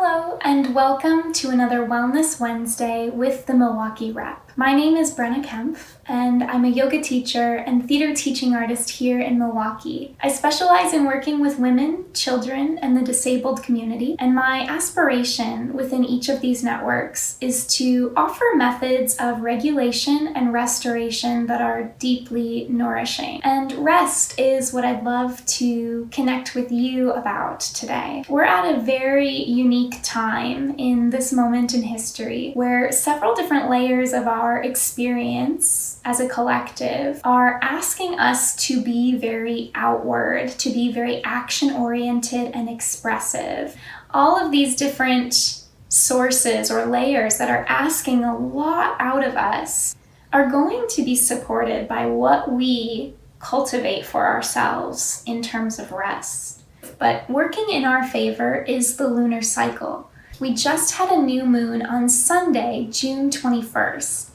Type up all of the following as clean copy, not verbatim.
Hello, and welcome to another Wellness Wednesday with the Milwaukee Rep. My name is Brenna Kempf, and I'm a yoga teacher and theater teaching artist here in Milwaukee. I specialize in working with women, children, and the disabled community, and my aspiration within each of these networks is to offer methods of regulation and restoration that are deeply nourishing. And rest is what I'd love to connect with you about today. We're at a very unique time in this moment in history where several different layers of our experience as a collective are asking us to be very outward, to be very action-oriented and expressive. All of these different sources or layers that are asking a lot out of us are going to be supported by what we cultivate for ourselves in terms of rest. But working in our favor is the lunar cycle. We just had a new moon on Sunday, June 21st.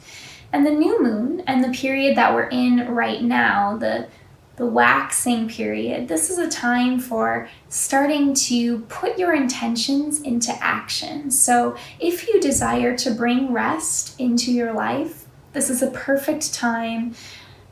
And the new moon and the period that we're in right now, the waxing period, this is a time for starting to put your intentions into action. So if you desire to bring rest into your life, this is a perfect time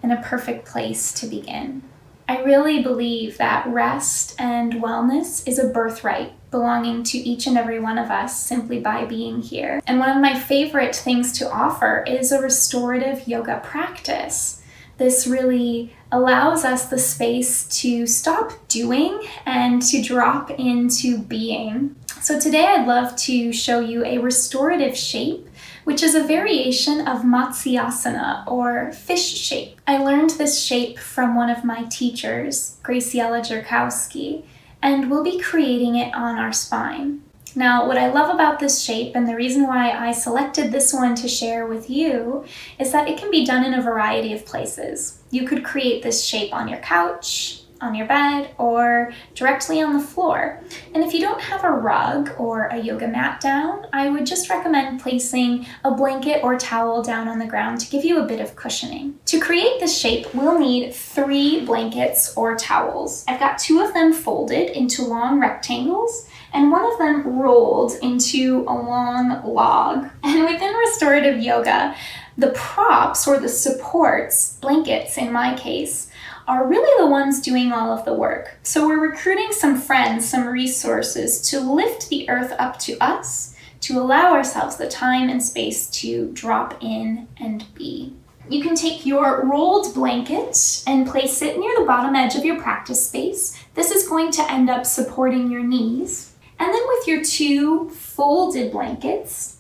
and a perfect place to begin. I really believe that rest and wellness is a birthright belonging to each and every one of us simply by being here. And one of my favorite things to offer is a restorative yoga practice. This really allows us the space to stop doing and to drop into being. So today I'd love to show you a restorative shape, which is a variation of Matsyasana, or fish shape. I learned this shape from one of my teachers, Graciela Jerkowski, and we'll be creating it on our spine. Now, what I love about this shape, and the reason why I selected this one to share with you, is that it can be done in a variety of places. You could create this shape on your couch, on your bed, or directly on the floor. And if you don't have a rug or a yoga mat down, I would just recommend placing a blanket or towel down on the ground to give you a bit of cushioning. To create this shape, we'll need 3 blankets or towels. I've got 2 of them folded into long rectangles, and 1 of them rolled into a long log. And within restorative yoga, the props or the supports, blankets in my case, are really the ones doing all of the work. So we're recruiting some friends, some resources to lift the earth up to us, to allow ourselves the time and space to drop in and be. You can take your rolled blanket and place it near the bottom edge of your practice space. This is going to end up supporting your knees. And then with your 2 folded blankets,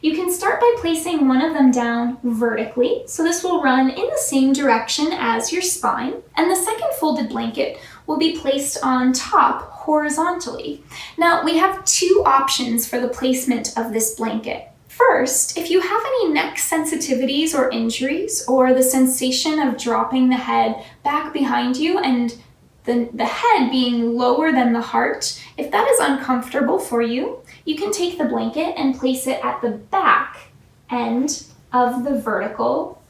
you can start by placing one of them down vertically, so this will run in the same direction as your spine, and the second folded blanket will be placed on top horizontally. Now, we have 2 options for the placement of this blanket. First, if you have any neck sensitivities or injuries, or the sensation of dropping the head back behind you and the head being lower than the heart, if that is uncomfortable for you, you can take the blanket and place it at the back end of the vertical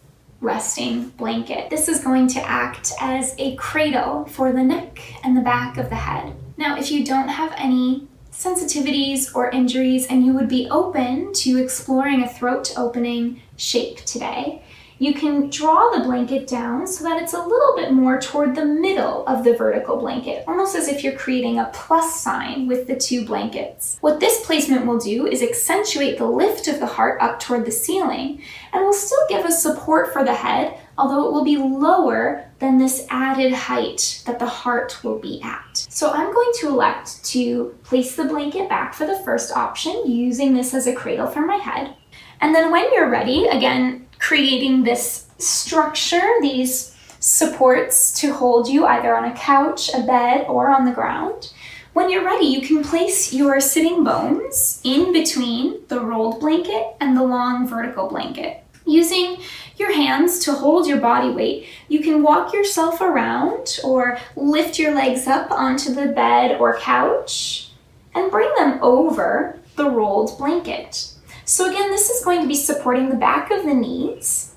resting blanket. This is going to act as a cradle for the neck and the back of the head. Now, if you don't have any sensitivities or injuries and you would be open to exploring a throat opening shape today, you can draw the blanket down so that it's a little bit more toward the middle of the vertical blanket, almost as if you're creating a plus sign with the 2 blankets. What this placement will do is accentuate the lift of the heart up toward the ceiling, and will still give us support for the head, although it will be lower than this added height that the heart will be at. So I'm going to elect to place the blanket back for the first option, using this as a cradle for my head. And then when you're ready, again, creating this structure, these supports to hold you either on a couch, a bed, or on the ground. When you're ready, you can place your sitting bones in between the rolled blanket and the long vertical blanket. Using your hands to hold your body weight, you can walk yourself around or lift your legs up onto the bed or couch and bring them over the rolled blanket. So again, this is going to be supporting the back of the knees.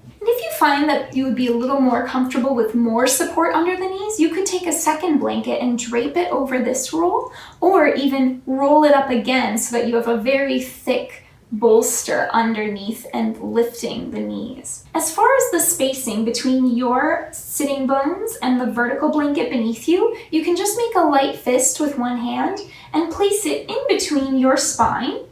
And if you find that you would be a little more comfortable with more support under the knees, you could take a second blanket and drape it over this roll, or even roll it up again so that you have a very thick bolster underneath and lifting the knees. As far as the spacing between your sitting bones and the vertical blanket beneath you, you can just make a light fist with one hand and place it in between your spine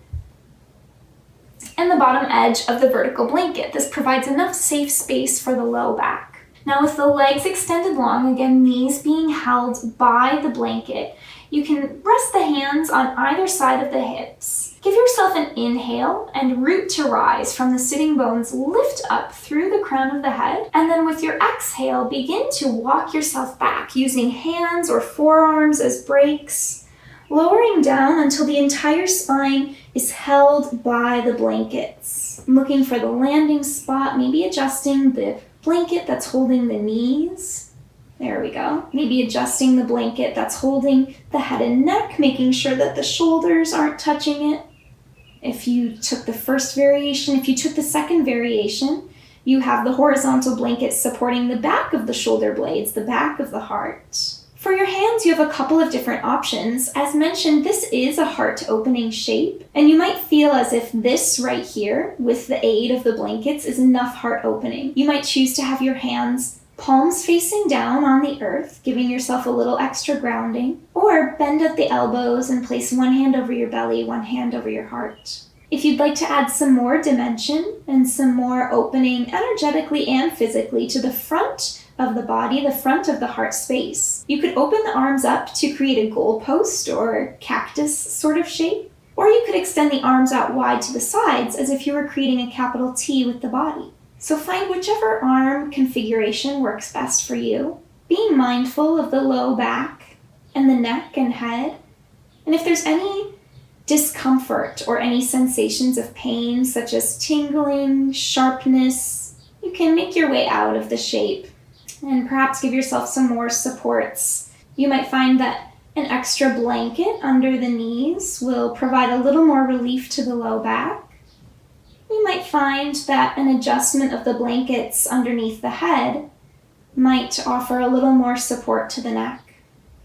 and the bottom edge of the vertical blanket. This provides enough safe space for the low back. Now with the legs extended long, again, knees being held by the blanket, you can rest the hands on either side of the hips. Give yourself an inhale and root to rise from the sitting bones, lift up through the crown of the head, and then with your exhale, begin to walk yourself back using hands or forearms as brakes, lowering down until the entire spine is held by the blankets. Looking for the landing spot, maybe adjusting the blanket that's holding the knees. There we go. Maybe adjusting the blanket that's holding the head and neck, making sure that the shoulders aren't touching it. If you took the first variation, if you took the second variation, you have the horizontal blanket supporting the back of the shoulder blades, the back of the heart. For your hands, you have a couple of different options. As mentioned, this is a heart opening shape, and you might feel as if this right here, with the aid of the blankets, is enough heart opening. You might choose to have your hands palms facing down on the earth, giving yourself a little extra grounding, or bend at the elbows and place one hand over your belly, one hand over your heart. If you'd like to add some more dimension and some more opening energetically and physically to the front of the body, the front of the heart space, you could open the arms up to create a goalpost or cactus sort of shape, or you could extend the arms out wide to the sides as if you were creating a capital T with the body. So find whichever arm configuration works best for you, being mindful of the low back and the neck and head. And if there's any discomfort or any sensations of pain, such as tingling, sharpness, you can make your way out of the shape and perhaps give yourself some more supports. You might find that an extra blanket under the knees will provide a little more relief to the low back. You might find that an adjustment of the blankets underneath the head might offer a little more support to the neck.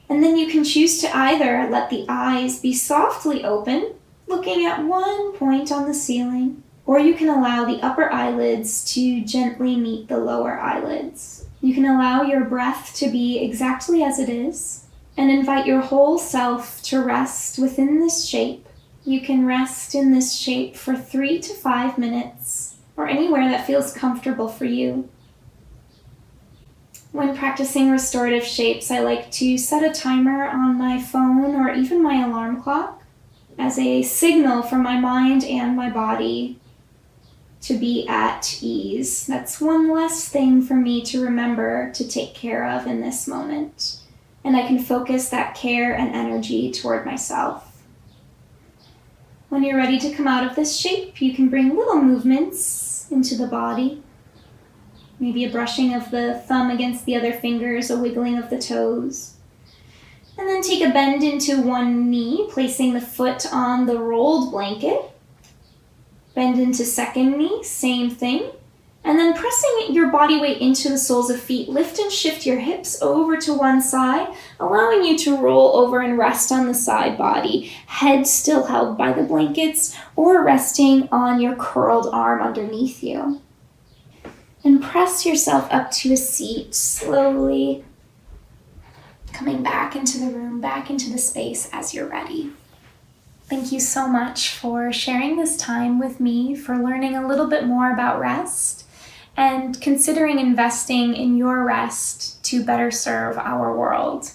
And then you can choose to either let the eyes be softly open, looking at one point on the ceiling, or you can allow the upper eyelids to gently meet the lower eyelids. You can allow your breath to be exactly as it is, and invite your whole self to rest within this shape. You can rest in this shape for 3 to 5 minutes, or anywhere that feels comfortable for you. When practicing restorative shapes, I like to set a timer on my phone or even my alarm clock as a signal for my mind and my body to be at ease. That's one less thing for me to remember to take care of in this moment, and I can focus that care and energy toward myself. When you're ready to come out of this shape, you can bring little movements into the body. Maybe a brushing of the thumb against the other fingers, a wiggling of the toes. And then take a bend into one knee, placing the foot on the rolled blanket. Bend into second knee, same thing. And then pressing your body weight into the soles of feet, lift and shift your hips over to one side, allowing you to roll over and rest on the side body, head still held by the blankets, or resting on your curled arm underneath you. And press yourself up to a seat, slowly coming back into the room, back into the space as you're ready. Thank you so much for sharing this time with me, for learning a little bit more about rest, and considering investing in your rest to better serve our world.